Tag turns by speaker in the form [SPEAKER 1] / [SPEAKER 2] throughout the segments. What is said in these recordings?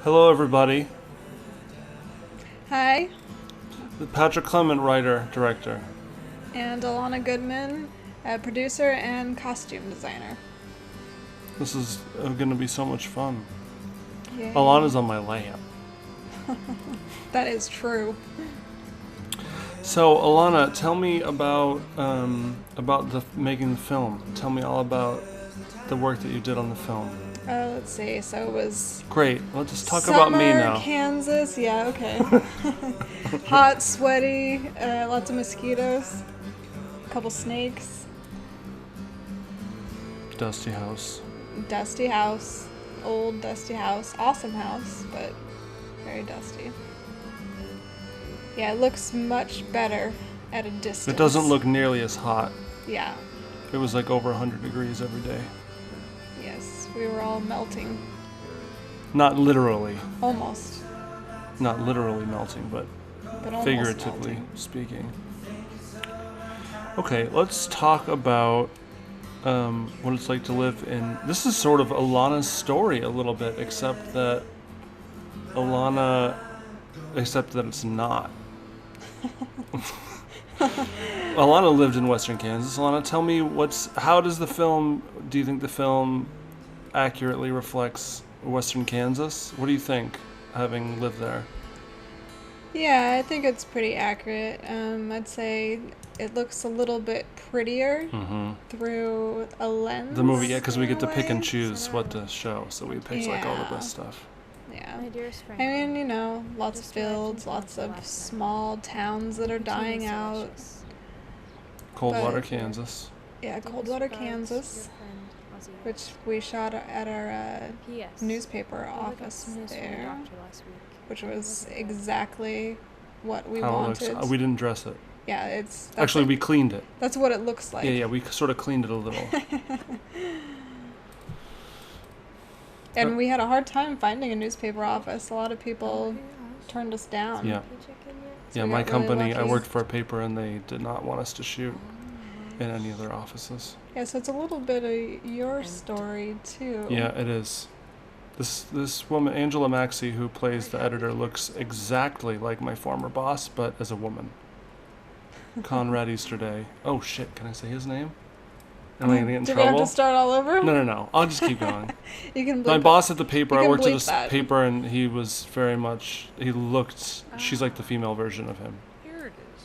[SPEAKER 1] Hello, everybody.
[SPEAKER 2] Hi,
[SPEAKER 1] Patrick Clement, writer, director.
[SPEAKER 2] and Alanna Goodman, a producer and costume designer.
[SPEAKER 1] This is going to be so much fun.
[SPEAKER 2] Yay.
[SPEAKER 1] Alana's on my lap.
[SPEAKER 2] That is true.
[SPEAKER 1] So, Alanna, tell me about making the film. Tell me all about the work that you did on the film.
[SPEAKER 2] Let's see. So it was
[SPEAKER 1] Great. Let's just talk about me now.
[SPEAKER 2] Kansas. Yeah. Okay. Hot, sweaty, lots of mosquitoes, a couple snakes.
[SPEAKER 1] Dusty house.
[SPEAKER 2] Dusty house, old dusty house, awesome house, but very dusty. Yeah, it looks much better at a distance.
[SPEAKER 1] It doesn't look nearly as hot.
[SPEAKER 2] Yeah.
[SPEAKER 1] It was like over 100 degrees every day.
[SPEAKER 2] Yes, we were all melting.
[SPEAKER 1] Not literally.
[SPEAKER 2] Almost.
[SPEAKER 1] Not literally melting, but
[SPEAKER 2] Almost
[SPEAKER 1] figuratively
[SPEAKER 2] melting.
[SPEAKER 1] speaking. Okay, let's talk about what it's like to live in. This is sort of Alana's story a little bit, except that it's not. Alanna lived in Western Kansas. Alanna, tell me do you think the film accurately reflects Western Kansas? What do you think, having lived there?
[SPEAKER 2] Yeah, I think it's pretty accurate. I'd say it looks a little bit prettier through a lens.
[SPEAKER 1] The movie, yeah, because we get to
[SPEAKER 2] in a
[SPEAKER 1] pick and
[SPEAKER 2] way.
[SPEAKER 1] choose what to show, so we picked like all the best stuff.
[SPEAKER 2] Yeah.
[SPEAKER 3] My dearest friend.
[SPEAKER 2] I mean, lots of fields, lots of small towns that are dying out.
[SPEAKER 1] Coldwater,
[SPEAKER 2] But-
[SPEAKER 1] Kansas.
[SPEAKER 2] Yeah, Coldwater, Kansas, which we shot at our newspaper office there, which was exactly what we
[SPEAKER 1] How it
[SPEAKER 2] wanted.
[SPEAKER 1] looks. We didn't dress it.
[SPEAKER 2] Yeah,
[SPEAKER 1] Actually, we cleaned it.
[SPEAKER 2] that's what it looks like.
[SPEAKER 1] Yeah, we sort of cleaned it a little.
[SPEAKER 2] And we had a hard time finding a newspaper office. A lot of people turned us down.
[SPEAKER 1] Yeah.
[SPEAKER 2] So
[SPEAKER 1] Yeah,
[SPEAKER 2] we
[SPEAKER 1] my
[SPEAKER 2] got really
[SPEAKER 1] company, I
[SPEAKER 2] lucky.
[SPEAKER 1] worked for a paper and they did not want us to shoot in any of their offices.
[SPEAKER 2] Yeah, so it's a little bit of your story too.
[SPEAKER 1] Yeah, it is. This woman, Angela Maxey, who plays the editor, looks exactly like my former boss, but as a woman. Conrad Easterday. Oh shit, can I say his name? Am I gonna get in
[SPEAKER 2] Do
[SPEAKER 1] trouble?
[SPEAKER 2] we have to start all over?
[SPEAKER 1] No. I'll just keep going.
[SPEAKER 2] You can bleep
[SPEAKER 1] My
[SPEAKER 2] it.
[SPEAKER 1] boss at the paper,
[SPEAKER 2] You
[SPEAKER 1] I
[SPEAKER 2] can
[SPEAKER 1] worked at
[SPEAKER 2] bleep
[SPEAKER 1] this
[SPEAKER 2] that.
[SPEAKER 1] paper, and he was very much, she's like the female version of him.
[SPEAKER 4] Here it is.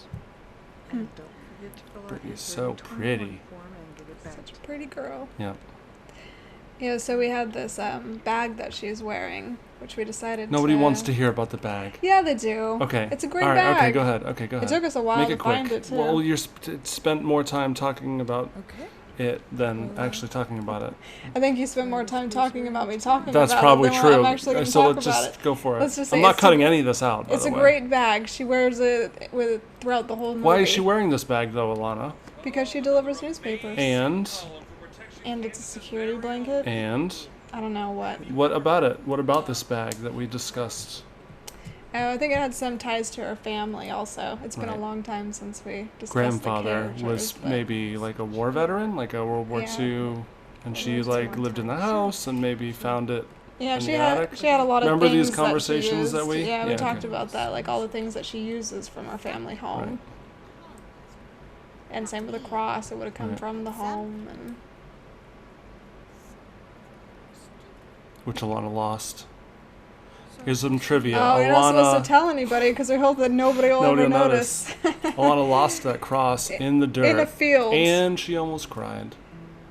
[SPEAKER 2] Hmm.
[SPEAKER 4] And don't forget to fill out your
[SPEAKER 1] Brittany's so
[SPEAKER 4] 3021
[SPEAKER 1] pretty.
[SPEAKER 4] form and give it back
[SPEAKER 2] Such a
[SPEAKER 4] to
[SPEAKER 2] pretty girl.
[SPEAKER 1] Yeah.
[SPEAKER 2] Yeah, so we had this bag that she's wearing, which we decided
[SPEAKER 1] Nobody wants to hear about the bag.
[SPEAKER 2] Yeah, they do.
[SPEAKER 1] Okay.
[SPEAKER 2] It's a great
[SPEAKER 1] All right,
[SPEAKER 2] bag.
[SPEAKER 1] Okay, go ahead.
[SPEAKER 2] It took us a while
[SPEAKER 1] Make
[SPEAKER 2] to
[SPEAKER 1] it quick.
[SPEAKER 2] find it, too.
[SPEAKER 1] Well, you spent more time talking about
[SPEAKER 4] Okay.
[SPEAKER 1] it than actually talking about it.
[SPEAKER 2] I think you spent more time talking about me talking
[SPEAKER 1] That's
[SPEAKER 2] about
[SPEAKER 1] probably
[SPEAKER 2] it than
[SPEAKER 1] true.
[SPEAKER 2] I'm actually going to
[SPEAKER 1] So
[SPEAKER 2] talk
[SPEAKER 1] let's
[SPEAKER 2] about
[SPEAKER 1] just
[SPEAKER 2] it.
[SPEAKER 1] go for it.
[SPEAKER 2] Let's just
[SPEAKER 1] I'm
[SPEAKER 2] say
[SPEAKER 1] not
[SPEAKER 2] it's
[SPEAKER 1] cutting any of this out, by
[SPEAKER 2] It's
[SPEAKER 1] the
[SPEAKER 2] a
[SPEAKER 1] way.
[SPEAKER 2] great bag. She wears it throughout the whole movie.
[SPEAKER 1] Why is she wearing this bag, though, Alanna?
[SPEAKER 2] Because she delivers newspapers.
[SPEAKER 1] And
[SPEAKER 2] it's a security blanket. I don't know what.
[SPEAKER 1] what about it? What about this bag that we discussed?
[SPEAKER 2] I think it had some ties to her family also. It's been a
[SPEAKER 1] Right.
[SPEAKER 2] long time since we discussed
[SPEAKER 1] Grandfather
[SPEAKER 2] the
[SPEAKER 1] was
[SPEAKER 2] characters, but-
[SPEAKER 1] maybe like a war veteran, like a World War
[SPEAKER 2] Yeah.
[SPEAKER 1] II, and she
[SPEAKER 2] World
[SPEAKER 1] like
[SPEAKER 2] War
[SPEAKER 1] lived in the
[SPEAKER 2] II.
[SPEAKER 1] house and maybe found it.
[SPEAKER 2] Yeah,
[SPEAKER 1] in
[SPEAKER 2] she
[SPEAKER 1] the
[SPEAKER 2] had
[SPEAKER 1] attic?
[SPEAKER 2] she had a lot of
[SPEAKER 1] Remember
[SPEAKER 2] things
[SPEAKER 1] these conversations
[SPEAKER 2] that
[SPEAKER 1] that we-
[SPEAKER 2] Yeah, we
[SPEAKER 1] yeah,
[SPEAKER 2] talked
[SPEAKER 1] okay.
[SPEAKER 2] about that, like all the things that she uses from her family home.
[SPEAKER 1] Right.
[SPEAKER 2] And same with the cross, it would have come
[SPEAKER 1] Right.
[SPEAKER 2] from the home, and
[SPEAKER 1] Which Alanna lost. Here's some trivia.
[SPEAKER 2] oh, you're not supposed
[SPEAKER 1] Alanna,
[SPEAKER 2] to tell anybody because we hope that nobody will
[SPEAKER 1] Nobody
[SPEAKER 2] ever
[SPEAKER 1] will
[SPEAKER 2] notice.
[SPEAKER 1] Alanna lost that cross in the dirt.
[SPEAKER 2] In a field.
[SPEAKER 1] And she almost cried.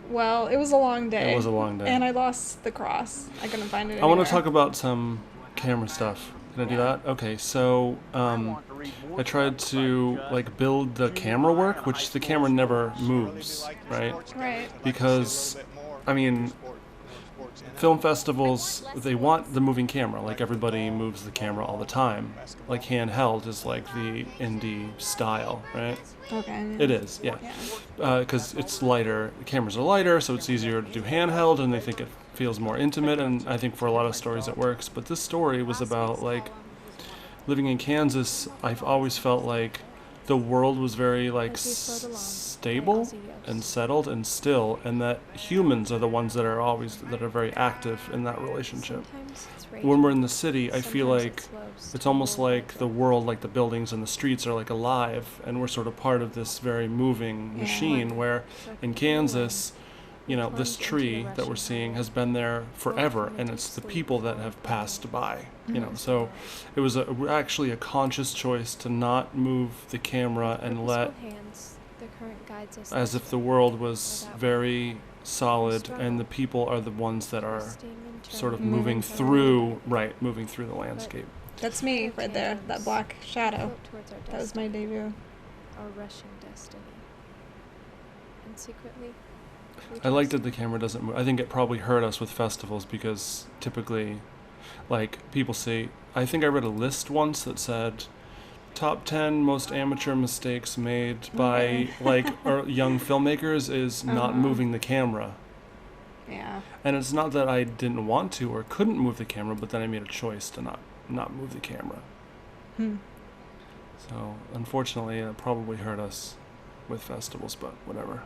[SPEAKER 2] Well, it was a long day.
[SPEAKER 1] It was a long day.
[SPEAKER 2] And I lost the cross. I couldn't find it.
[SPEAKER 1] I want to
[SPEAKER 2] anywhere.
[SPEAKER 1] talk about some camera stuff. Can I do that? Okay, so I tried to like build the camera work, which the camera never moves, right?
[SPEAKER 2] Right.
[SPEAKER 1] Because, I mean, film festivals, they want the moving camera. Like everybody moves the camera all the time. Like handheld is like the indie style, right?
[SPEAKER 2] Okay.
[SPEAKER 1] It is, yeah. Because it's lighter. The cameras are lighter, so it's easier to do handheld, and they think it feels more intimate. And I think for a lot of stories it works. But this story was about like living in Kansas. I've always felt like the world was very like
[SPEAKER 3] As we float along,
[SPEAKER 1] stable
[SPEAKER 3] Aussie yelps.
[SPEAKER 1] and settled and still, and that humans are the ones that are very active in that relationship.
[SPEAKER 3] Sometimes it's
[SPEAKER 1] When we're
[SPEAKER 3] raging.
[SPEAKER 1] in the city, I feel
[SPEAKER 3] Sometimes
[SPEAKER 1] like
[SPEAKER 3] it slows
[SPEAKER 1] it's
[SPEAKER 3] to
[SPEAKER 1] almost
[SPEAKER 3] roll
[SPEAKER 1] like the world, like the buildings and the streets are like alive, and we're sort of part of this very moving
[SPEAKER 2] Yeah.
[SPEAKER 1] machine where in Kansas, you know, this
[SPEAKER 3] plunged into
[SPEAKER 1] tree
[SPEAKER 3] the
[SPEAKER 1] that we're
[SPEAKER 3] rushing
[SPEAKER 1] seeing
[SPEAKER 3] highway.
[SPEAKER 1] has been there forever,
[SPEAKER 3] from a
[SPEAKER 1] and
[SPEAKER 3] deep
[SPEAKER 1] it's the
[SPEAKER 3] sleep
[SPEAKER 1] people that
[SPEAKER 3] before
[SPEAKER 1] have
[SPEAKER 3] waking.
[SPEAKER 1] passed by, you know.
[SPEAKER 2] Mhm.
[SPEAKER 1] So it was actually a conscious choice to not move the camera and let,
[SPEAKER 3] Purposeful hands, the current guides us
[SPEAKER 1] as
[SPEAKER 3] this
[SPEAKER 1] if the
[SPEAKER 3] way,
[SPEAKER 1] world was
[SPEAKER 3] without
[SPEAKER 1] very solid,
[SPEAKER 3] struggle,
[SPEAKER 1] and the people are the ones that are
[SPEAKER 3] twisting and
[SPEAKER 1] sort of
[SPEAKER 3] turning
[SPEAKER 1] moving
[SPEAKER 3] until
[SPEAKER 1] through, right, moving through the landscape.
[SPEAKER 2] That's me right there. That black
[SPEAKER 3] we
[SPEAKER 2] shadow.
[SPEAKER 3] float towards our
[SPEAKER 2] That was my
[SPEAKER 3] destiny,
[SPEAKER 2] debut.
[SPEAKER 3] our rushing destiny. And secretly, we
[SPEAKER 1] I like
[SPEAKER 3] trust
[SPEAKER 1] that the camera doesn't move. I think it probably hurt us with festivals because typically, like, people say, I think I read a list once that said top 10 most amateur mistakes made by
[SPEAKER 2] Okay.
[SPEAKER 1] like young filmmakers is not
[SPEAKER 2] Uh-huh.
[SPEAKER 1] moving the camera.
[SPEAKER 2] Yeah.
[SPEAKER 1] And it's not that I didn't want to or couldn't move the camera, but then I made a choice to not move the camera.
[SPEAKER 2] Hmm.
[SPEAKER 1] So unfortunately, it probably hurt us with festivals, but whatever.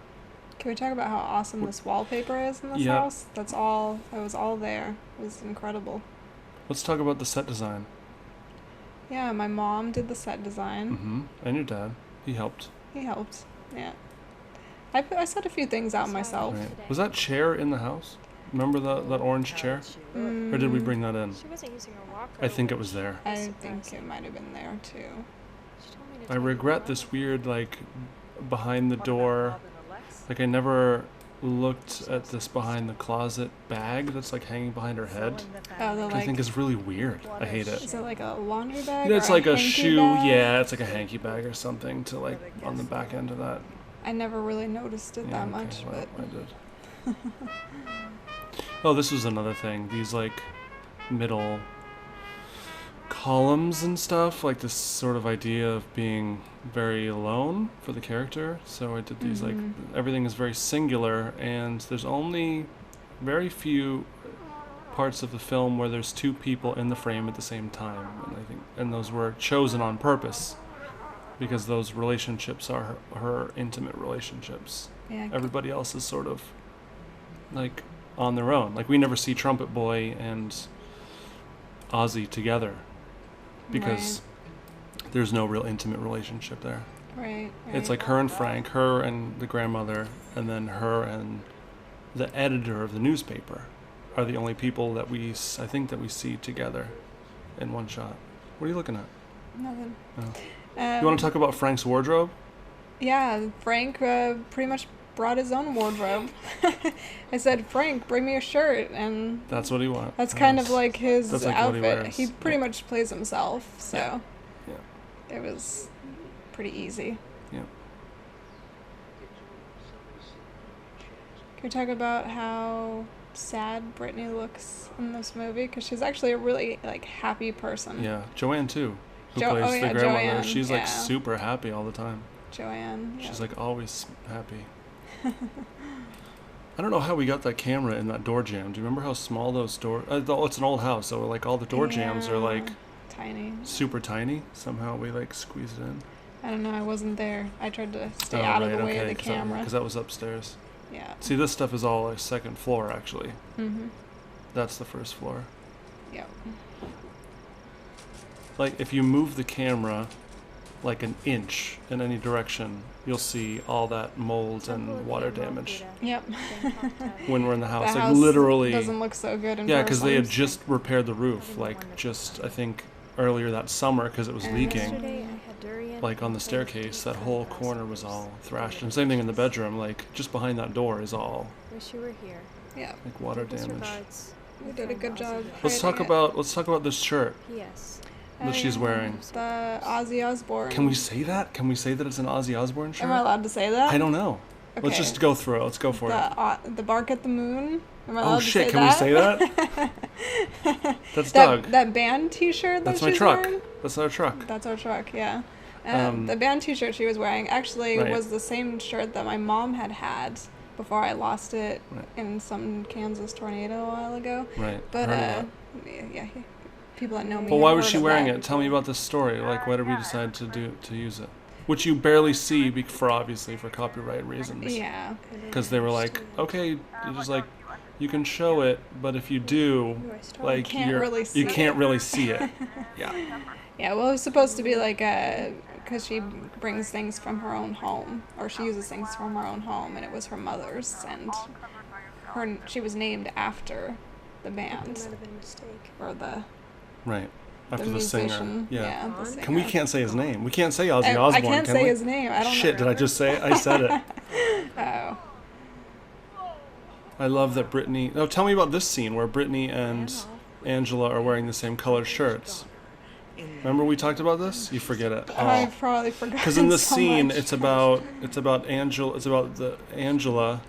[SPEAKER 2] Can we talk about how awesome this wallpaper is in this
[SPEAKER 1] Yeah.
[SPEAKER 2] house? That's all. It was all there. It was incredible.
[SPEAKER 1] Let's talk about the set design.
[SPEAKER 2] Yeah, my mom did the set design.
[SPEAKER 1] Mm-hmm. And your dad, he helped.
[SPEAKER 2] He helped. Yeah. I set a few things out
[SPEAKER 3] Sorry.
[SPEAKER 2] myself.
[SPEAKER 1] Right. Was that chair in the house? Remember that orange chair? Or did we
[SPEAKER 2] Mm,
[SPEAKER 1] bring that in?
[SPEAKER 3] She wasn't using her walker.
[SPEAKER 1] I think it was
[SPEAKER 3] which
[SPEAKER 1] there.
[SPEAKER 2] I
[SPEAKER 3] is
[SPEAKER 2] think it
[SPEAKER 3] surprising.
[SPEAKER 2] might have been there too.
[SPEAKER 3] She told me to
[SPEAKER 1] I
[SPEAKER 3] tell you
[SPEAKER 1] regret
[SPEAKER 3] why.
[SPEAKER 1] this weird, like, behind the door. Like, I never looked at this behind the closet bag that's, like, hanging behind her head.
[SPEAKER 2] Oh, the
[SPEAKER 1] Which I think
[SPEAKER 2] like.
[SPEAKER 1] is really weird. I hate it.
[SPEAKER 2] Is it like a laundry bag?
[SPEAKER 1] It's
[SPEAKER 2] or
[SPEAKER 1] like a
[SPEAKER 2] hanky
[SPEAKER 1] shoe,
[SPEAKER 2] bag?
[SPEAKER 1] yeah, it's like a hanky bag or something to, like, on the back end of that.
[SPEAKER 2] I never really noticed it
[SPEAKER 1] Yeah,
[SPEAKER 2] that
[SPEAKER 1] okay,
[SPEAKER 2] much,
[SPEAKER 1] well,
[SPEAKER 2] but
[SPEAKER 1] I did. Oh, this was another thing. These, like, middle columns and stuff, like this sort of idea of being very alone for the character. So I did these, like,
[SPEAKER 2] Mhm.
[SPEAKER 1] everything is very singular, and there's only very few parts of the film where there's two people in the frame at the same time, and I think, and those were chosen on purpose because those relationships are her intimate relationships.
[SPEAKER 2] yeah.
[SPEAKER 1] Everybody else is sort of like on their own. Like, we never see Trumpet Boy and Ozzy together because there's no real intimate relationship there.
[SPEAKER 2] Right.
[SPEAKER 1] It's like her and Frank, her and the grandmother, and then her and the editor of the newspaper are the only people that I think that we see together in one shot. What are you looking at?
[SPEAKER 2] Nothing.
[SPEAKER 1] Oh. You want to talk about Frank's wardrobe?
[SPEAKER 2] Yeah, Frank pretty much brought his own wardrobe. I said, Frank, bring me a shirt, and
[SPEAKER 1] That's what he wants.
[SPEAKER 2] that's kind of like his
[SPEAKER 1] That's like what he
[SPEAKER 2] outfit.
[SPEAKER 1] wears.
[SPEAKER 2] He pretty
[SPEAKER 1] Yeah.
[SPEAKER 2] much plays himself, so
[SPEAKER 1] Yeah.
[SPEAKER 2] it was pretty easy.
[SPEAKER 1] Yeah.
[SPEAKER 2] Can we talk about how sad Brittany looks in this movie? Because she's actually a really like happy person.
[SPEAKER 1] Yeah. Joanne too, who
[SPEAKER 2] Jo-
[SPEAKER 1] plays
[SPEAKER 2] oh,
[SPEAKER 1] the
[SPEAKER 2] yeah,
[SPEAKER 1] grandmother.
[SPEAKER 2] Joanne,
[SPEAKER 1] She's like
[SPEAKER 2] yeah.
[SPEAKER 1] super happy all the time.
[SPEAKER 2] Joanne. Yeah.
[SPEAKER 1] She's like always happy. I don't know how we got that camera in that door jamb. Do you remember how small those door? It's an old house, so like all the door jambs are like
[SPEAKER 2] Yeah, tiny.
[SPEAKER 1] super tiny. Somehow we like squeezed it in.
[SPEAKER 2] I don't know. I wasn't there. I tried to stay out of the way of the camera.
[SPEAKER 1] Because that was upstairs.
[SPEAKER 2] Yeah.
[SPEAKER 1] See, this stuff is all like second floor actually.
[SPEAKER 2] Mhm.
[SPEAKER 1] That's the first floor.
[SPEAKER 2] Yep.
[SPEAKER 1] Like, if you move the camera like an inch in any direction, you'll see all that mold and water damage
[SPEAKER 2] Yep.
[SPEAKER 1] when we're in the house.
[SPEAKER 2] The
[SPEAKER 1] Like,
[SPEAKER 2] house
[SPEAKER 1] literally.
[SPEAKER 2] doesn't look so good in
[SPEAKER 1] Yeah, because they had
[SPEAKER 2] person.
[SPEAKER 1] just repaired the roof, like, just, I think, earlier that summer because it was
[SPEAKER 2] And
[SPEAKER 1] leaking.
[SPEAKER 3] Yesterday I had durian
[SPEAKER 1] Like, on the
[SPEAKER 3] and played with
[SPEAKER 1] staircase,
[SPEAKER 3] deep
[SPEAKER 1] that whole
[SPEAKER 3] fun
[SPEAKER 1] corner was
[SPEAKER 3] fast.
[SPEAKER 1] all thrashed. And same thing in the bedroom, like, just behind that door is all,
[SPEAKER 3] Wish you were here.
[SPEAKER 2] Yeah.
[SPEAKER 1] like, water
[SPEAKER 3] Deepest
[SPEAKER 1] damage.
[SPEAKER 3] regards,
[SPEAKER 2] We
[SPEAKER 3] your
[SPEAKER 2] did a
[SPEAKER 3] friend
[SPEAKER 2] good
[SPEAKER 3] Ozzy.
[SPEAKER 2] job.
[SPEAKER 1] Let's talk
[SPEAKER 2] hiding it.
[SPEAKER 1] about this shirt
[SPEAKER 3] P.S.
[SPEAKER 1] that she's wearing.
[SPEAKER 2] The Ozzy Osbourne.
[SPEAKER 1] Can we say that? Can we say that it's an Ozzy Osbourne shirt?
[SPEAKER 2] Am I allowed to say that?
[SPEAKER 1] I don't know. Let's
[SPEAKER 2] Okay.
[SPEAKER 1] just go through it. Let's go for it.
[SPEAKER 2] The bark at the moon. Am I allowed
[SPEAKER 1] Oh
[SPEAKER 2] to
[SPEAKER 1] shit,
[SPEAKER 2] say
[SPEAKER 1] can we say that? That's Doug.
[SPEAKER 2] That band T-shirt that
[SPEAKER 1] That's my
[SPEAKER 2] she's
[SPEAKER 1] truck.
[SPEAKER 2] wearing?
[SPEAKER 1] That's our truck.
[SPEAKER 2] That's our truck. Yeah.
[SPEAKER 1] Um,
[SPEAKER 2] The band T-shirt she was wearing actually
[SPEAKER 1] Right.
[SPEAKER 2] was the same shirt that my mom had before I lost it
[SPEAKER 1] Right.
[SPEAKER 2] in some Kansas tornado a while ago.
[SPEAKER 1] Right.
[SPEAKER 2] But
[SPEAKER 1] heard of
[SPEAKER 2] yeah, people that know me.
[SPEAKER 1] But why
[SPEAKER 2] have
[SPEAKER 1] was
[SPEAKER 2] heard
[SPEAKER 1] she
[SPEAKER 2] of
[SPEAKER 1] wearing
[SPEAKER 2] that.
[SPEAKER 1] it? Tell me about this story. Like, why did we decide to use it? which you barely see obviously for copyright reasons.
[SPEAKER 2] Yeah.
[SPEAKER 1] Because they were like, okay, just like you can show it, but if you do, like
[SPEAKER 2] can't really see
[SPEAKER 1] you can't really see it. Yeah.
[SPEAKER 2] Yeah, well, it was supposed to be like because she brings things from her own home, or she uses things from her own home, and it was her mother's, and she was named after the band.
[SPEAKER 3] Might have been a mistake.
[SPEAKER 2] Or the
[SPEAKER 1] After the singer.
[SPEAKER 2] musician.
[SPEAKER 1] Yeah.
[SPEAKER 2] The singer.
[SPEAKER 1] We can't say his name. We can't say Ozzy Osbourne.
[SPEAKER 2] I can't say his name. I don't
[SPEAKER 1] Shit,
[SPEAKER 2] know.
[SPEAKER 1] did I just say it? I said it.
[SPEAKER 2] Oh.
[SPEAKER 1] I love that Brittany... Oh, tell me about this scene where Brittany and Angela are wearing the same colored shirts. Remember we talked about this? You forget it.
[SPEAKER 2] I probably forgot.
[SPEAKER 1] Because in this
[SPEAKER 2] so
[SPEAKER 1] scene,
[SPEAKER 2] much.
[SPEAKER 1] it's about Angela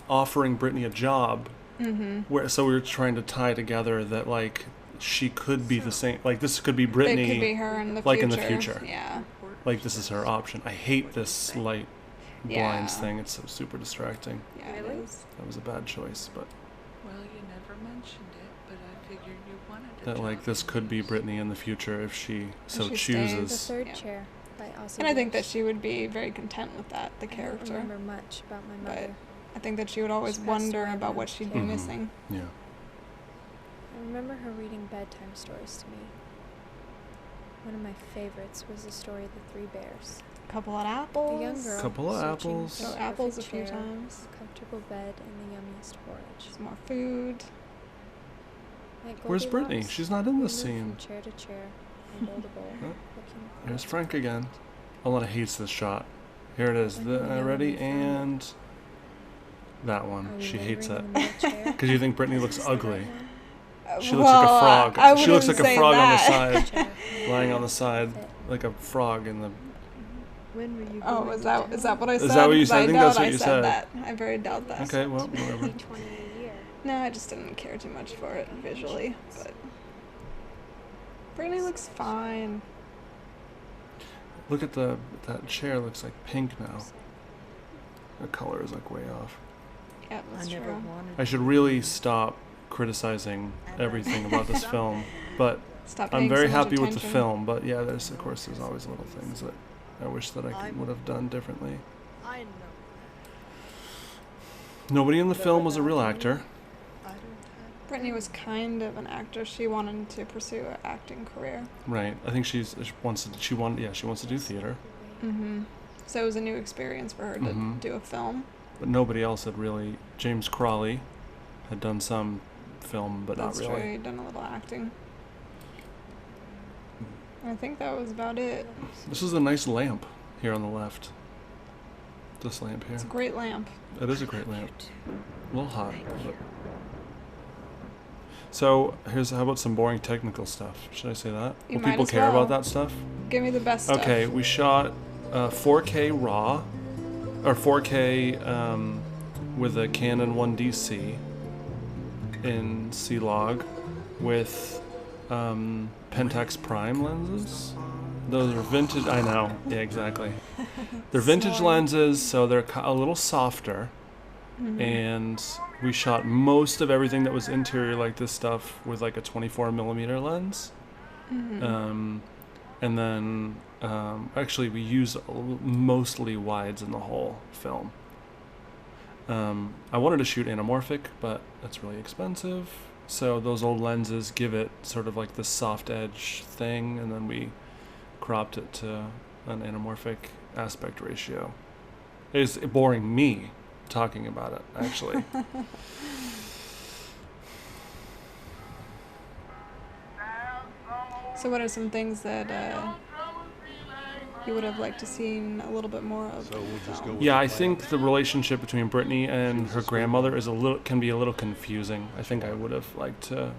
[SPEAKER 1] offering Brittany a job.
[SPEAKER 2] Mm-hmm.
[SPEAKER 1] So we were trying to tie together that like she could be the same. Like this could be Brittany.
[SPEAKER 2] It could be her in the future.
[SPEAKER 1] Like in the future.
[SPEAKER 2] Yeah.
[SPEAKER 1] Like this is her option. I hate this light blinds
[SPEAKER 2] Yeah.
[SPEAKER 1] thing. It's so super distracting.
[SPEAKER 2] Yeah, it is.
[SPEAKER 1] That was a bad choice, but
[SPEAKER 4] Well, you never mentioned it, but I figured you wanted to.
[SPEAKER 1] that like this could be Brittany in the future if she so
[SPEAKER 2] she
[SPEAKER 1] chooses.
[SPEAKER 2] stays.
[SPEAKER 3] The third
[SPEAKER 2] Yeah.
[SPEAKER 3] chair by Ozzy.
[SPEAKER 2] And I think that she would be very content with that, the
[SPEAKER 3] I don't
[SPEAKER 2] character.
[SPEAKER 3] remember much about my
[SPEAKER 2] But
[SPEAKER 3] mother.
[SPEAKER 2] I think that she would always
[SPEAKER 3] She passed
[SPEAKER 2] wonder
[SPEAKER 3] away
[SPEAKER 2] about
[SPEAKER 3] when
[SPEAKER 2] what
[SPEAKER 3] I was
[SPEAKER 2] she'd
[SPEAKER 3] a
[SPEAKER 2] be
[SPEAKER 3] kid.
[SPEAKER 2] missing.
[SPEAKER 1] Yeah.
[SPEAKER 3] I remember her reading bedtime stories to me. One of my favorites was the story of the Three Bears.
[SPEAKER 2] A couple of apples.
[SPEAKER 3] The young girl
[SPEAKER 1] Couple of
[SPEAKER 3] searching
[SPEAKER 1] apples.
[SPEAKER 3] for
[SPEAKER 2] So
[SPEAKER 3] the
[SPEAKER 2] apples a
[SPEAKER 3] perfect
[SPEAKER 2] few
[SPEAKER 3] chair,
[SPEAKER 2] times.
[SPEAKER 3] a comfortable bed, and the yummiest porridge.
[SPEAKER 2] Some more food.
[SPEAKER 3] Like
[SPEAKER 1] Where's Brittany?
[SPEAKER 3] Goldilocks,
[SPEAKER 1] She's not in
[SPEAKER 3] we
[SPEAKER 1] this
[SPEAKER 3] moved
[SPEAKER 1] scene.
[SPEAKER 3] From chair to chair, from bowl to bowl,
[SPEAKER 1] Oh,
[SPEAKER 3] looking
[SPEAKER 1] There's Frank again. Alana hates this shot. Here it is. Ready? And that one.
[SPEAKER 3] Are we
[SPEAKER 1] She hates it.
[SPEAKER 3] lingering in the middle chair?
[SPEAKER 1] Because you think Brittany looks
[SPEAKER 3] Is this the
[SPEAKER 1] ugly.
[SPEAKER 3] right one?
[SPEAKER 1] She looks like a frog.
[SPEAKER 2] I
[SPEAKER 1] She looks
[SPEAKER 2] wouldn't
[SPEAKER 1] like a
[SPEAKER 2] say
[SPEAKER 1] frog
[SPEAKER 2] that.
[SPEAKER 1] on the side,
[SPEAKER 3] Chair.
[SPEAKER 1] lying on the side, like a frog in the...
[SPEAKER 4] When were you
[SPEAKER 2] Oh, is that what I said?
[SPEAKER 1] Is that what you
[SPEAKER 2] 'Cause
[SPEAKER 1] said? I think
[SPEAKER 2] doubt
[SPEAKER 1] that's what you said.
[SPEAKER 2] That. I very doubt that.
[SPEAKER 1] Okay, well, whatever.
[SPEAKER 3] 20 a year.
[SPEAKER 2] No, I just didn't care too much for it visually, but Brittany looks fine.
[SPEAKER 1] Look at that chair looks like pink now. The color is like way off.
[SPEAKER 2] Yeah, that's
[SPEAKER 4] I never
[SPEAKER 2] true.
[SPEAKER 4] wanted.
[SPEAKER 1] I should really stop criticizing everything about this film, but
[SPEAKER 2] Stop
[SPEAKER 1] I'm
[SPEAKER 2] paying
[SPEAKER 1] very
[SPEAKER 2] so much
[SPEAKER 1] happy with the
[SPEAKER 2] attention.
[SPEAKER 1] film. But yeah, there's always little things that I wish that I would have done differently.
[SPEAKER 4] I know.
[SPEAKER 1] Nobody in the film was a real actor.
[SPEAKER 4] I don't have.
[SPEAKER 2] Brittany was kind of an actor. She wanted to pursue an acting career.
[SPEAKER 1] Right. I think she wants to do theater.
[SPEAKER 2] Mm-hmm. So it was a new experience for her to
[SPEAKER 1] Mhm.
[SPEAKER 2] do a film.
[SPEAKER 1] But nobody else had really. James Crawley had done some film, but
[SPEAKER 2] That's
[SPEAKER 1] not
[SPEAKER 2] true.
[SPEAKER 1] really.
[SPEAKER 2] He'd done a little acting. I think that was about it.
[SPEAKER 1] This is a nice lamp here on the left. This lamp here.
[SPEAKER 2] It's a great lamp.
[SPEAKER 1] It is a great lamp. A little hot. But. So how about some boring technical stuff? Should I say that?
[SPEAKER 2] You
[SPEAKER 1] Will
[SPEAKER 2] might
[SPEAKER 1] people
[SPEAKER 2] as
[SPEAKER 1] care
[SPEAKER 2] well.
[SPEAKER 1] about that stuff?
[SPEAKER 2] Give me the best stuff.
[SPEAKER 1] Okay, we shot 4K RAW, or 4K with a Canon 1DC in C-Log with Pentax Prime lenses. Those are vintage. I know. Yeah, exactly. They're vintage
[SPEAKER 2] Small.
[SPEAKER 1] lenses, so they're a little softer.
[SPEAKER 2] Mhm.
[SPEAKER 1] And we shot most of everything that was interior, like this stuff, with like a 24mm lens.
[SPEAKER 2] Mhm.
[SPEAKER 1] And then actually we use mostly wides in the whole film. I wanted to shoot anamorphic, but that's really expensive. So those old lenses give it sort of like this soft edge thing, and then we cropped it to an anamorphic aspect ratio. It's boring me talking about it, actually.
[SPEAKER 2] So what are some things that you would have liked to seen a little bit more of?
[SPEAKER 5] So we'll just
[SPEAKER 2] film?
[SPEAKER 5] go with
[SPEAKER 1] Yeah, I think the relationship between Brittany and her grandmother can be a little confusing. I think I would have liked to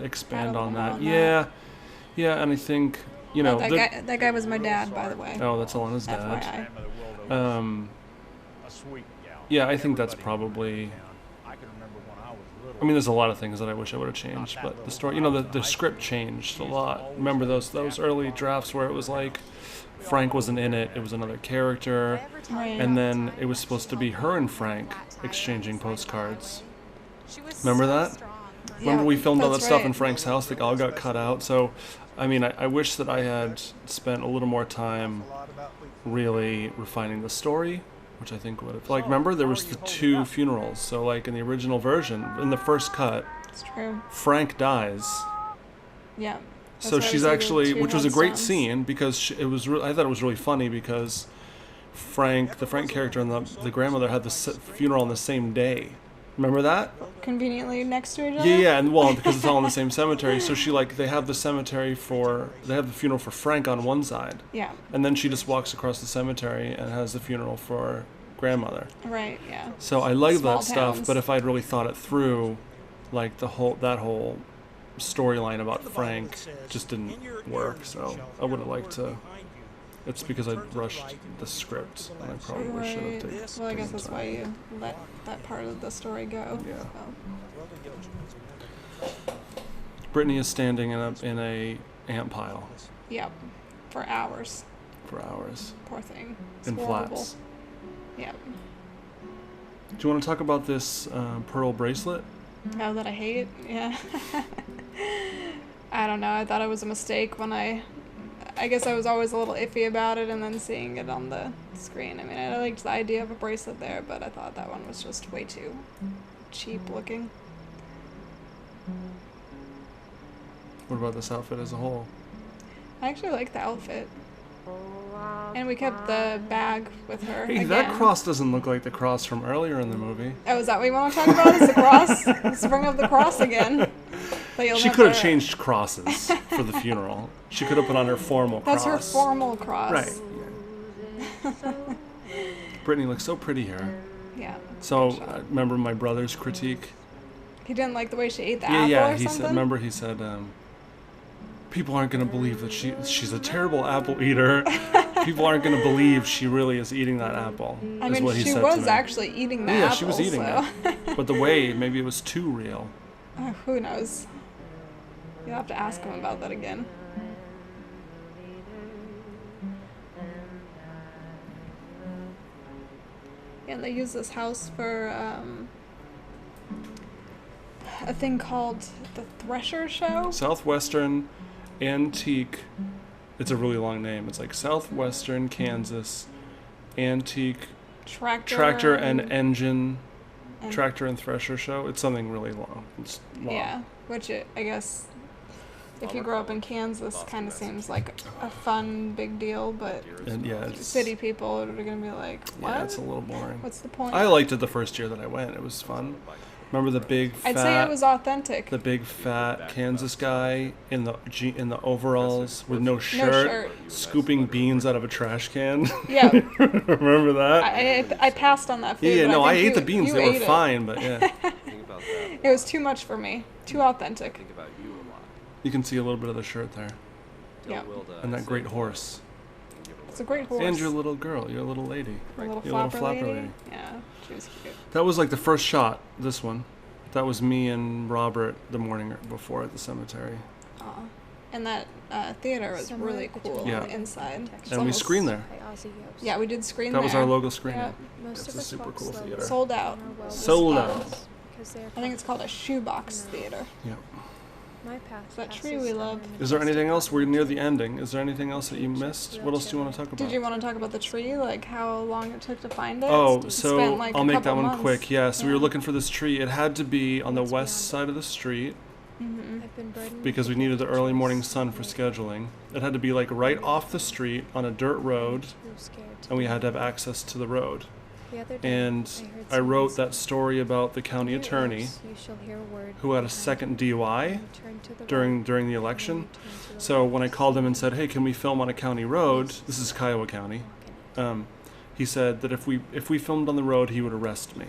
[SPEAKER 1] expand
[SPEAKER 2] Add a
[SPEAKER 1] on
[SPEAKER 2] little
[SPEAKER 1] that.
[SPEAKER 2] more on
[SPEAKER 1] Yeah, yeah, and I think
[SPEAKER 2] that guy was my dad, by the way.
[SPEAKER 1] Oh, that's Alana's dad.
[SPEAKER 2] FYI.
[SPEAKER 5] a sweet gal.
[SPEAKER 1] Yeah, I think that's
[SPEAKER 5] Everybody
[SPEAKER 1] probably.
[SPEAKER 5] in town. I can remember when I was little.
[SPEAKER 1] I mean, there's a lot of things that I wish I would have changed, but the story, the script changed a lot. Remember those early drafts where it was like Frank wasn't in it; it was another character,
[SPEAKER 2] Right.
[SPEAKER 1] and then it was supposed to be her and Frank exchanging postcards. Remember that? Remember
[SPEAKER 2] Yeah,
[SPEAKER 1] we filmed all that
[SPEAKER 2] that's
[SPEAKER 1] stuff in
[SPEAKER 2] right.
[SPEAKER 1] Frank's house that all got cut out. So, I mean, I wish that I had spent a little more time really refining the story, which I think would have. Like, remember there was the 2 funerals. So, like in the original version, in the first cut,
[SPEAKER 2] It's true.
[SPEAKER 1] Frank dies.
[SPEAKER 2] Yeah. That's
[SPEAKER 1] So
[SPEAKER 2] why we
[SPEAKER 1] she's
[SPEAKER 2] see the
[SPEAKER 1] actually,
[SPEAKER 2] 2
[SPEAKER 1] which was a great
[SPEAKER 2] headstones.
[SPEAKER 1] scene because it was. I thought it was really funny because the Frank character and the grandmother had the funeral on the same day. Remember that?
[SPEAKER 2] Conveniently next to each other.
[SPEAKER 1] Yeah, and well, because it's all in the same cemetery. So they have the funeral for Frank on one side,
[SPEAKER 2] Yeah.
[SPEAKER 1] and then she just walks across the cemetery and has the funeral for grandmother.
[SPEAKER 2] Right. Yeah.
[SPEAKER 1] So I like
[SPEAKER 2] Small
[SPEAKER 1] that stuff,
[SPEAKER 2] towns.
[SPEAKER 1] but if I'd really thought it through, like that whole storyline about Frank just didn't work. So I would have liked to. It's because I rushed the script, and I probably should have taken.
[SPEAKER 2] Well, I guess that's why you let that part of the story go.
[SPEAKER 1] Yeah.
[SPEAKER 2] So.
[SPEAKER 1] Brittany is standing in a ant pile
[SPEAKER 2] Yep. For hours.
[SPEAKER 1] for hours
[SPEAKER 2] Poor thing. It's
[SPEAKER 1] in
[SPEAKER 2] horrible.
[SPEAKER 1] flats.
[SPEAKER 2] Yep.
[SPEAKER 1] Do you want to talk about this pearl bracelet?
[SPEAKER 2] Oh, that I hate? Yeah. I don't know. I thought it was a mistake when I guess I was always a little iffy about it, and then seeing it on the screen. I mean, I liked the idea of a bracelet there, but I thought that one was just way too cheap looking.
[SPEAKER 1] What about this outfit as a whole?
[SPEAKER 2] I actually like the outfit. And we kept the bag with her.
[SPEAKER 1] Hey,
[SPEAKER 2] again.
[SPEAKER 1] that cross doesn't look like the cross from earlier in the movie.
[SPEAKER 2] Oh, is that what you want to talk about? Is the cross? Let's bring up the cross again. But you'll
[SPEAKER 1] She could have
[SPEAKER 2] never-
[SPEAKER 1] changed crosses for the funeral. She could have put on her formal
[SPEAKER 2] That's
[SPEAKER 1] cross.
[SPEAKER 2] her formal cross.
[SPEAKER 1] Right. Brittany looks so pretty here.
[SPEAKER 2] Yeah.
[SPEAKER 1] So,
[SPEAKER 2] Good shot.
[SPEAKER 1] remember my brother's critique?
[SPEAKER 2] He didn't like the way she ate the
[SPEAKER 1] Yeah,
[SPEAKER 2] apple
[SPEAKER 1] yeah.
[SPEAKER 2] or
[SPEAKER 1] He
[SPEAKER 2] something?
[SPEAKER 1] said. Remember, he said, people aren't going to believe that she's a terrible apple eater. People aren't going to believe she really is eating that apple.
[SPEAKER 2] I
[SPEAKER 1] is
[SPEAKER 2] mean,
[SPEAKER 1] what he
[SPEAKER 2] she
[SPEAKER 1] said
[SPEAKER 2] was
[SPEAKER 1] to me.
[SPEAKER 2] actually eating the
[SPEAKER 1] Yeah,
[SPEAKER 2] apple.
[SPEAKER 1] she was eating
[SPEAKER 2] so.
[SPEAKER 1] it. But the way, maybe it was too real.
[SPEAKER 2] Oh, who knows? You'll have to ask him about that again. And they use this house for a thing called the Thresher Show.
[SPEAKER 1] Southwestern Antique. It's a really long name. It's like Southwestern Kansas Antique Tractor and Engine
[SPEAKER 2] and-
[SPEAKER 1] Tractor and Thresher Show. It's something really long. It's long.
[SPEAKER 2] Yeah, which I guess if you grow up in Kansas, kind of seems like a fun big deal, but
[SPEAKER 1] And yeah, it's
[SPEAKER 2] city people are gonna be like, what?
[SPEAKER 1] Yeah, it's a little boring.
[SPEAKER 2] What's the point?
[SPEAKER 1] I liked it the first year that I went. It was fun. Remember the big fat,
[SPEAKER 2] I'd say it was authentic.
[SPEAKER 1] the big fat Kansas guy in the overalls with no shirt,
[SPEAKER 2] shirt.
[SPEAKER 1] scooping beans out of a trash can.
[SPEAKER 2] Yeah,
[SPEAKER 1] Remember that?
[SPEAKER 2] I passed on that food.
[SPEAKER 1] Yeah,
[SPEAKER 2] but
[SPEAKER 1] no, I
[SPEAKER 2] think
[SPEAKER 1] ate the beans.
[SPEAKER 2] you
[SPEAKER 1] They were
[SPEAKER 2] ate it.
[SPEAKER 1] fine, but yeah,
[SPEAKER 6] Think about that.
[SPEAKER 2] It was too much for me. Too authentic.
[SPEAKER 6] Think about you a lot.
[SPEAKER 1] you can see a little bit of the shirt there,
[SPEAKER 2] Yeah.
[SPEAKER 1] and that great horse,
[SPEAKER 2] It's a great horse.
[SPEAKER 1] and your little girl, your little lady,
[SPEAKER 2] A little
[SPEAKER 1] your little
[SPEAKER 2] flapper
[SPEAKER 1] flapper
[SPEAKER 2] lady.
[SPEAKER 1] lady.
[SPEAKER 2] Yeah, she was cute.
[SPEAKER 1] That was like the first shot. This one, that was me and Robert the morning before at the cemetery,
[SPEAKER 2] Aw. And that theater was
[SPEAKER 3] Somewhere
[SPEAKER 2] really
[SPEAKER 3] between
[SPEAKER 2] cool
[SPEAKER 1] Yeah.
[SPEAKER 2] on the inside.
[SPEAKER 3] And
[SPEAKER 2] It's
[SPEAKER 1] and we
[SPEAKER 2] almost-
[SPEAKER 1] screened there.
[SPEAKER 3] By Ozzy Yost.
[SPEAKER 2] Yeah, we did screen
[SPEAKER 1] That
[SPEAKER 2] there.
[SPEAKER 1] was our logo screening.
[SPEAKER 2] Yeah.
[SPEAKER 3] Most
[SPEAKER 1] It's
[SPEAKER 3] of
[SPEAKER 1] a
[SPEAKER 3] us
[SPEAKER 1] super
[SPEAKER 3] walk
[SPEAKER 1] cool
[SPEAKER 3] slowly
[SPEAKER 1] theater.
[SPEAKER 2] Sold out.
[SPEAKER 3] and are well
[SPEAKER 1] Sold
[SPEAKER 3] disposed
[SPEAKER 1] out.
[SPEAKER 3] because they are
[SPEAKER 2] I think it's called a shoebox theater.
[SPEAKER 1] Yeah.
[SPEAKER 3] My path
[SPEAKER 2] That
[SPEAKER 3] passes
[SPEAKER 2] tree we
[SPEAKER 3] down
[SPEAKER 2] love.
[SPEAKER 3] an
[SPEAKER 1] Is there anything
[SPEAKER 3] majestic
[SPEAKER 1] else? We're
[SPEAKER 3] path.
[SPEAKER 1] near the ending. Is there anything else that you missed? What else do you want to talk about?
[SPEAKER 2] Did you want to talk about the tree? Like how long it took to find it?
[SPEAKER 1] Oh,
[SPEAKER 2] We
[SPEAKER 1] so
[SPEAKER 2] spent, like,
[SPEAKER 1] I'll
[SPEAKER 2] a
[SPEAKER 1] make that
[SPEAKER 2] couple
[SPEAKER 1] one
[SPEAKER 2] months.
[SPEAKER 1] quick. Yeah, so we were
[SPEAKER 2] Yeah.
[SPEAKER 1] looking for this tree. It had to be on the
[SPEAKER 3] It's
[SPEAKER 1] west
[SPEAKER 3] beyond
[SPEAKER 1] side of the street
[SPEAKER 2] Mm-hmm.
[SPEAKER 3] I've been burdened
[SPEAKER 1] because we
[SPEAKER 3] with
[SPEAKER 1] needed the early morning
[SPEAKER 3] pictures
[SPEAKER 1] sun for
[SPEAKER 3] of
[SPEAKER 1] scheduling. It had to be like right off the street on a dirt road,
[SPEAKER 3] too scared to
[SPEAKER 1] and we
[SPEAKER 3] be
[SPEAKER 1] had to have
[SPEAKER 3] alone.
[SPEAKER 1] access to the road.
[SPEAKER 3] The other day,
[SPEAKER 1] And
[SPEAKER 3] heard
[SPEAKER 1] I wrote
[SPEAKER 3] someone
[SPEAKER 1] that
[SPEAKER 3] say,
[SPEAKER 1] story about the county
[SPEAKER 3] "In your
[SPEAKER 1] attorney
[SPEAKER 3] ears you shall hear a word
[SPEAKER 1] who had a
[SPEAKER 3] behind
[SPEAKER 1] second
[SPEAKER 3] you.
[SPEAKER 1] DUI
[SPEAKER 3] When you turn to the
[SPEAKER 1] during
[SPEAKER 3] right,
[SPEAKER 1] the
[SPEAKER 3] and when
[SPEAKER 1] election.
[SPEAKER 3] you turn to the
[SPEAKER 1] So
[SPEAKER 3] left,
[SPEAKER 1] when I called him and said, "Hey, can we film on a county road?" This is Kiowa County.
[SPEAKER 3] walk in it."
[SPEAKER 1] He said that if we filmed on the road, he would arrest me.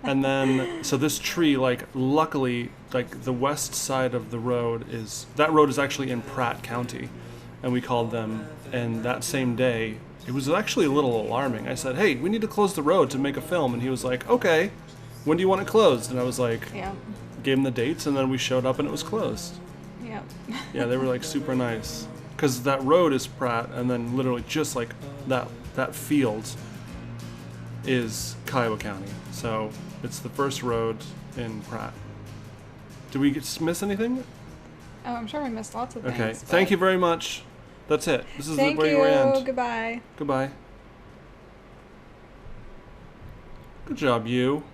[SPEAKER 1] And then, so this tree, like, luckily, like, the west side of the road is actually in Pratt County. And we called them, and that same day, it was actually a little alarming. I said, "Hey, we need to close the road to make a film." And he was like, "Okay, when do you want it closed?" And I was like,
[SPEAKER 2] Yeah.
[SPEAKER 1] gave him the dates, and then we showed up and it was closed.
[SPEAKER 2] Yeah.
[SPEAKER 1] Yeah, they were like super nice. Because that road is Pratt, and then literally just like that field is Kiowa County. So it's the first road in Pratt. Did we miss anything?
[SPEAKER 2] Oh, I'm sure we missed lots of things.
[SPEAKER 1] Okay.
[SPEAKER 2] but-
[SPEAKER 1] Thank you very much. That's it. This is
[SPEAKER 2] Thank
[SPEAKER 1] where
[SPEAKER 2] you.
[SPEAKER 1] we end.
[SPEAKER 2] Goodbye.
[SPEAKER 1] Goodbye. Good job, you.